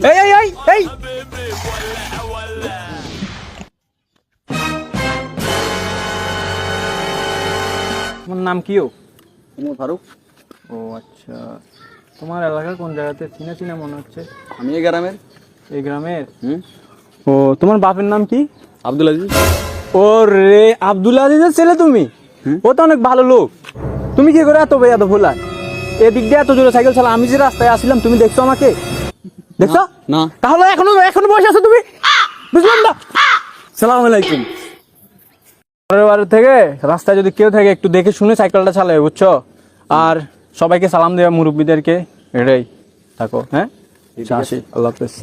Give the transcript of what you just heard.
এই এই এই এই তোমার নাম কি? ওমর ফারুক। ও আচ্ছা, তোমার এলাকা কোন জায়গাতে? চিনা চিনা মনে হচ্ছে। আমি এই গ্রামের। এই গ্রামের? ও, তোমার বাপের নাম কি? আব্দুল আজিজ। ও রে, আব্দুল আজিজের ছেলে তুমি? ও তো অনেক ভালো লোক। তুমি কি করে এত এত ভোলা? এদিক দিয়ে এত জোরে সাইকেল চালা, আমি যে রাস্তায় আসছিলাম, তুমি দেখছো আমাকে? দেখছো না। তাহলে এখনো বসে আছো তুমি? বুঝলাম না। সালাম আলাইকুম। পরের বার থেকে রাস্তায় যদি কেউ থাকে একটু দেখে শুনে সাইকেলটা চালাবে, বুঝছো? আর সবাইকে সালাম দেওয়া, মুরব্বীদেরকে। এটাই থাকো। হ্যাঁ, আসি। আল্লাহ হাফেজ।